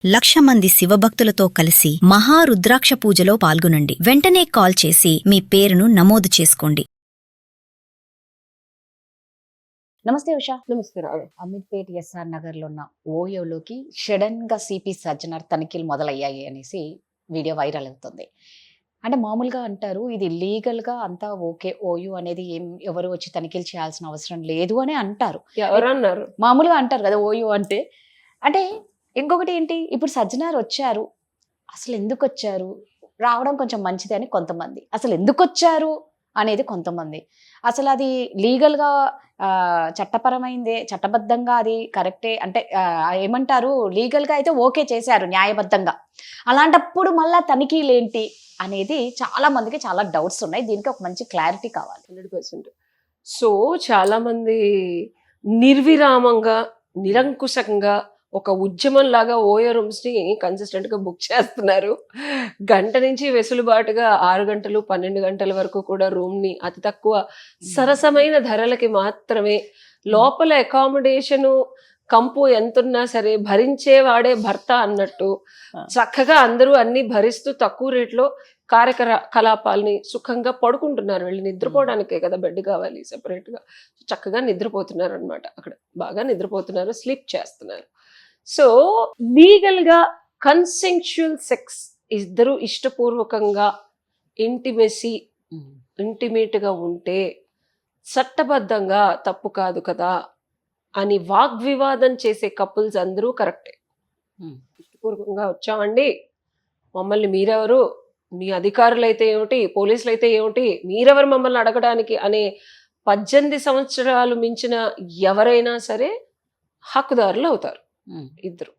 1,00,000 మంది శివభక్తులతో కలిసి మహారుద్రాక్ష పూజలో పాల్గొనండి. వెంటనే కాల్ చేసి మీ పేరును నమోదు చేసుకోండి. నమస్తే ఉషా. నమస్తే రావు. అమీర్పేట్ ఎస్ఆర్ నగర్ లో ఉన్న ఓయోలోకి సడన్ గా సిపి సజ్జనార్ తనిఖీలు మొదలయ్యాయి అనేసి వీడియో వైరల్ అవుతుంది. అంటే మామూలుగా అంటారు ఇది లీగల్ గా అంతా ఓకే, ఓయో అనేది ఎవరు వచ్చి తనిఖీలు చేయాల్సిన అవసరం లేదు అని అంటారు. ఎవరన్నారు? మామూలుగా అంటారు కదా ఓయో అంటే. అంటే ఇంకొకటి ఏంటి, ఇప్పుడు సజ్జనార్ వచ్చారు, అసలు ఎందుకు వచ్చారు, రావడం కొంచెం మంచిది అని కొంతమంది, అసలు ఎందుకు వచ్చారు అనేది కొంతమంది, అసలు అది లీగల్గా చట్టపరమైందే, చట్టబద్ధంగా అది కరెక్టే అంటే ఏమంటారు, లీగల్గా అయితే ఓకే చేశారు న్యాయబద్ధంగా, అలాంటప్పుడు మళ్ళా తనిఖీలు ఏంటి అనేది చాలా మందికి చాలా డౌట్స్ ఉన్నాయి. దీనికి ఒక మంచి క్లారిటీ కావాలి. 100%. సో చాలా మంది నిర్విరామంగా నిరంకుశంగా ఒక ఉద్యమం లాగా ఓయో రూమ్స్ ని కన్సిస్టెంట్ గా బుక్ చేస్తున్నారు. గంట నుంచి వెసులుబాటుగా 6 గంటలు 12 గంటల వరకు కూడా రూమ్ ని అతి తక్కువ సరసమైన ధరలకి మాత్రమే, లోపల అకామిడేషను కంపు ఎంతున్నా సరే భరించేవాడే భర్త అన్నట్టు చక్కగా అందరూ అన్ని భరిస్తూ తక్కువ రేట్లో కార్యకలాపాలని సుఖంగా పడుకుంటున్నారు. వెళ్ళి నిద్రపోవడానికే కదా బెడ్ కావాలి సెపరేట్ గా, చక్కగా నిద్రపోతున్నారు అనమాట. అక్కడ బాగా నిద్రపోతున్నారు, స్లీప్ చేస్తున్నారు. సో లీగల్ గా కన్సెన్షువల్ సెక్స్, ఇద్దరు ఇష్టపూర్వకంగా ఇంటిమేట్ గా ఉంటే చట్టబద్ధంగా తప్పు కాదు కదా అని వాగ్వివాదం చేసే కపుల్స్ అందరూ కరెక్టే. ఇష్టపూర్వకంగా వచ్చామండి, మమ్మల్ని మీరెవరు, మీ అధికారులు అయితే ఏమిటి, పోలీసులు అయితే ఏమిటి, మీరెవరు మమ్మల్ని అడగడానికి అనే 18 సంవత్సరాలు మించిన ఎవరైనా సరే హక్కుదారులు అవుతారు ఇద్దరు.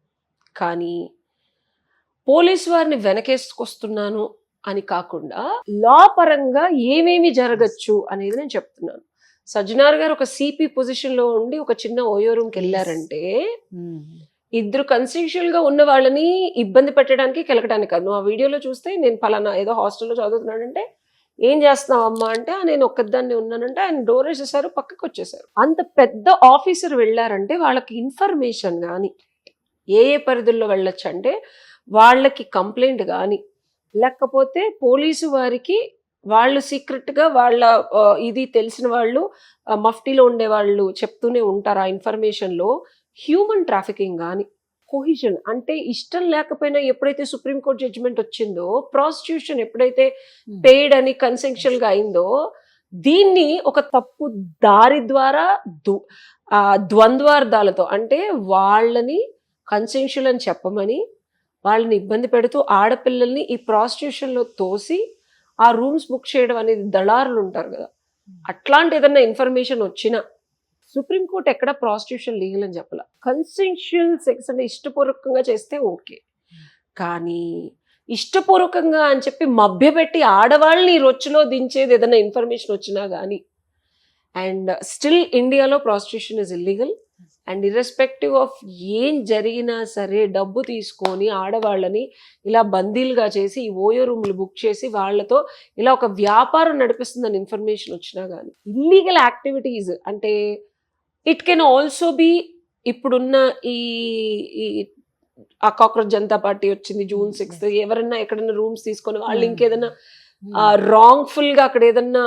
కానీ పోలీసు వారిని వెనకేసుకొస్తున్నాను అని కాకుండా లా పరంగా ఏమేమి జరగచ్చు అనేది నేను చెప్తున్నాను. సజ్జనార్ గారు ఒక సిపి పొజిషన్ లో ఉండి ఒక చిన్న ఓయో రూమ్కి వెళ్ళారంటే ఇద్దరు కన్సెన్షువల్ గా ఉన్న వాళ్ళని ఇబ్బంది పెట్టడానికి కెలకడానికి కాదు. నువ్వు ఆ వీడియోలో చూస్తే నేను పలానా ఏదో హాస్టల్లో చదువుతున్నానంటే ఏం చేస్తున్నావు అమ్మా అంటే నేను ఒక్కదాన్ని ఉన్నానంటే ఆయన డోర్ వేసేసారు, పక్కకు వచ్చేసారు. అంత పెద్ద ఆఫీసర్ వెళ్ళారంటే వాళ్ళకి ఇన్ఫర్మేషన్ కానీ ఏ పరిధుల్లో వెళ్ళొచ్చు అంటే వాళ్ళకి కంప్లైంట్ కానీ లేకపోతే పోలీసు వారికి వాళ్ళు సీక్రెట్ గా వాళ్ళ ఇది తెలిసిన వాళ్ళు మఫ్టీలో ఉండే వాళ్ళు చెప్తూనే ఉంటారు. ఆ ఇన్ఫర్మేషన్ లో హ్యూమన్ ట్రాఫికింగ్ కానీ కొహిజన్ అంటే ఇష్టం లేకపోయినా ఎప్పుడైతే సుప్రీంకోర్టు జడ్జిమెంట్ వచ్చిందో, ప్రాస్టిట్యూషన్ ఎప్పుడైతే పెయిడ్ అని కన్సెన్షువల్ గా అయిందో, దీన్ని ఒక తప్పు దారి ద్వారా ద్వంద్వార్థాలతో అంటే వాళ్ళని కన్సెన్షువల్ అని చెప్పమని వాళ్ళని ఇబ్బంది పెడుతూ ఆడపిల్లల్ని ఈ ప్రాస్టిట్యూషన్ లో తోసి ఆ రూమ్స్ బుక్ చేయడం అనేది దళారులు ఉంటారు కదా, అట్లాంటి ఏదన్నా ఇన్ఫర్మేషన్ వచ్చినా సుప్రీంకోర్టు ఎక్కడ ప్రాస్టిట్యూషన్ లీగల్ అని చెప్పాల. కన్సెన్షువల్ సెక్స్ అంటే ఇష్టపూర్వకంగా చేస్తే ఓకే, కానీ ఇష్టపూర్వకంగా అని చెప్పి మభ్యపెట్టి ఆడవాళ్ళని రొచ్చులో దించేది ఏదైనా ఇన్ఫర్మేషన్ వచ్చినా కానీ, అండ్ స్టిల్ ఇండియాలో prostitution is illegal. And irrespective of ఏం జరిగినా సరే డబ్బు తీసుకొని ఆడవాళ్ళని ఇలా బందీలుగా చేసి ఈ ఓయో రూమ్లు బుక్ చేసి వాళ్ళతో ఇలా ఒక వ్యాపారం నడిపిస్తుందని ఇన్ఫర్మేషన్ వచ్చినా కానీ ఇల్లీగల్ యాక్టివిటీస్ అంటే ఇట్ కెన్ ఆల్సో బి. ఇప్పుడున్న ఈ కాక్రోచ్ జనతా పార్టీ వచ్చింది June 6th, ఎవరన్నా ఎక్కడన్నా రూమ్స్ తీసుకొని వాళ్ళు ఇంకేదన్నా రాంగ్ఫుల్ గా అక్కడ ఏదన్నా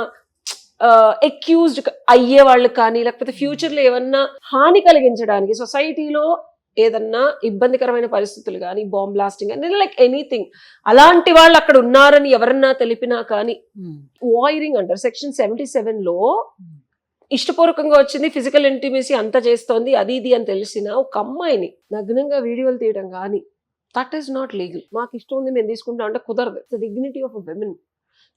అక్యూజ్డ్ అయ్యే వాళ్ళు కానీ లేకపోతే ఫ్యూచర్ లో ఏమన్నా హాని కలిగించడానికి సొసైటీలో ఏదన్నా ఇబ్బందికరమైన పరిస్థితులు కానీ, బాంబ్ బ్లాస్టింగ్ అని లైక్ ఎనీథింగ్, అలాంటి వాళ్ళు అక్కడ ఉన్నారని ఎవరన్నా తెలిపినా కానీ వాయిరింగ్ అంటారు. Section 77 లో ఇష్టపూర్వకంగా వచ్చింది, ఫిజికల్ ఇంటిమేసీ అంతా చేస్తోంది, అది ఇది అని తెలిసిన ఒక అమ్మాయిని నగ్నంగా వీడియోలు తీయడం కానీ దట్ ఈస్ నాట్ లీగల్. మాకు ఇష్టం ఉంది మేము తీసుకుంటాం అంటే కుదరదు. It's the dignity of a women.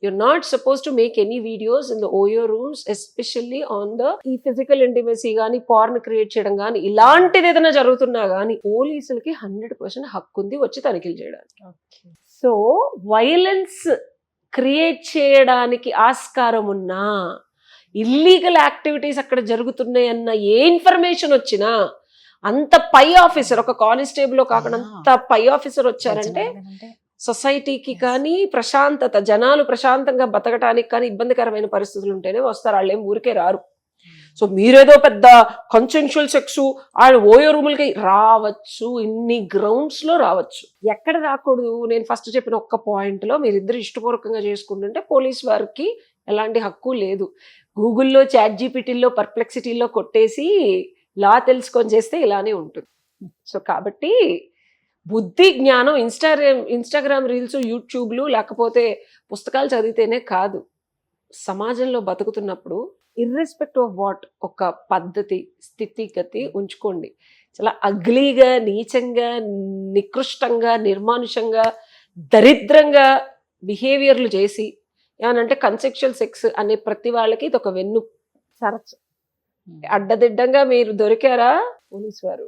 You're not supposed to make any videos in the OYO rooms, especially on the physical intimacy గానీ porn క్రియేట్ చేయడం కానీ ఇలాంటిది ఏదైనా జరుగుతున్నా కానీ పోలీసులకి 100% హక్కు ఉంది వచ్చి తనిఖీలు చేయడానికి. సో వైలెన్స్ క్రియేట్ చేయడానికి ఆస్కారం ఉన్నా, ఇల్లీగల్ యాక్టివిటీస్ అక్కడ జరుగుతున్నాయి అన్న ఏ ఇన్ఫర్మేషన్ వచ్చినా అంత పై ఆఫీసర్, ఒక కానిస్టేబుల్ కాకుండా అంత పై ఆఫీసర్ వచ్చారంటే సొసైటీకి కానీ ప్రశాంతత, జనాలు ప్రశాంతంగా బతకటానికి కానీ ఇబ్బందికరమైన పరిస్థితులు ఉంటేనే వస్తారు, వాళ్ళు ఏం ఊరికే రారు. సో మీరేదో పెద్ద కన్సెన్షువల్ సెక్స్ ఆయన ఓయో రూములకి రావచ్చు, ఇన్ని గ్రౌండ్స్ లో రావచ్చు. ఎక్కడ రాకూడదు? నేను ఫస్ట్ చెప్పిన ఒక్క పాయింట్ లో మీరిద్దరు ఇష్టపూర్వకంగా చేసుకుంటుంటే పోలీస్ వారికి ఎలాంటి హక్కు లేదు. గూగుల్లో, చాట్‌జీపీటీలో, పర్ప్లెక్సిటీలో కొట్టేసి లా తెలుసుకొని చేస్తే ఇలానే ఉంటుంది. సో కాబట్టి బుద్ధి జ్ఞానం ఇన్స్టాగ్రామ్ రీల్స్, యూట్యూబ్లు లేకపోతే పుస్తకాలు చదివితేనే కాదు. సమాజంలో బతుకుతున్నప్పుడు ఇర్రెస్పెక్ట్ ఆఫ్ వాట్ ఒక పద్ధతి, స్థితిగతి ఉంచుకోండి. చాలా అగ్లీగా, నీచంగా, నికృష్టంగా, నిర్మానుషంగా, దరిద్రంగా బిహేవియర్లు చేసి ఏమనంటే కన్సెక్షువల్ సెక్స్ అనే ప్రతి వాళ్ళకి ఇది ఒక వెన్ను సరచ. అడ్డదిడ్డంగా మీరు దొరికారా పోలీసు వారు,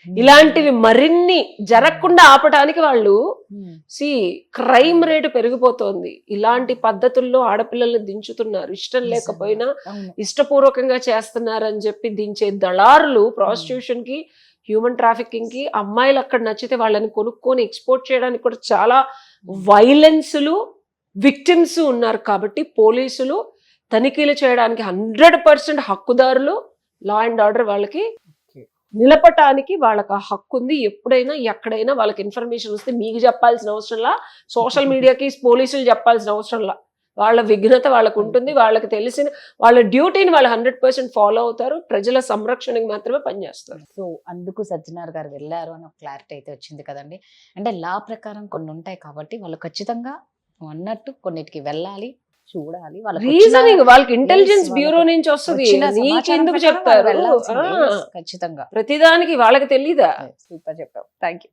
ఇలాంటివి మరిన్ని జరగకుండా ఆపడానికి వాళ్ళు క్రైమ్ రేటు పెరిగిపోతోంది. ఇలాంటి పద్ధతుల్లో ఆడపిల్లల్ని దించుతున్నారు. ఇష్టం లేకపోయినా ఇష్టపూర్వకంగా చేస్తున్నారు అని చెప్పి దించే దళారులు ప్రాస్టిట్యూషన్ కి, హ్యూమన్ ట్రాఫికింగ్ కి, అమ్మాయిలు అక్కడ నచ్చితే వాళ్ళని కొనుక్కొని ఎక్స్పోర్ట్ చేయడానికి కూడా చాలా వైలెన్స్లు, విక్టిమ్స్ ఉన్నారు. కాబట్టి పోలీసులు తనిఖీలు చేయడానికి 100% హక్కుదారులు. లా అండ్ ఆర్డర్ వాళ్ళకి నిలపటానికి వాళ్ళకి ఆ హక్కు ఉంది. ఎప్పుడైనా ఎక్కడైనా వాళ్ళకి ఇన్ఫర్మేషన్ వస్తే మీకు చెప్పాల్సిన అవసరంలా, సోషల్ మీడియాకి పోలీసులు చెప్పాల్సిన అవసరంలా. వాళ్ళ విఘ్నత వాళ్ళకు ఉంటుంది. వాళ్ళకి తెలిసిన వాళ్ళ డ్యూటీని వాళ్ళు 100% ఫాలో అవుతారు. ప్రజల సంరక్షణకి మాత్రమే పనిచేస్తారు. సో అందుకు సజ్జనార్ గారు వెళ్ళారు అని ఒక క్లారిటీ అయితే వచ్చింది కదండి. అంటే లా ప్రకారం కొన్ని ఉంటాయి కాబట్టి వాళ్ళు ఖచ్చితంగా అన్నట్టు కొన్నిటికి వెళ్ళాలి, చూడాలి. రీజనింగ్ వాళ్ళకి ఇంటెలిజెన్స్ బ్యూరో నుంచి వస్తుంది. నీకెందుకు చెప్తారు? ఖచ్చితంగా ప్రతిదానికి వాళ్ళకి తెలీదా? సూపర్ చెప్పావు. Thank you.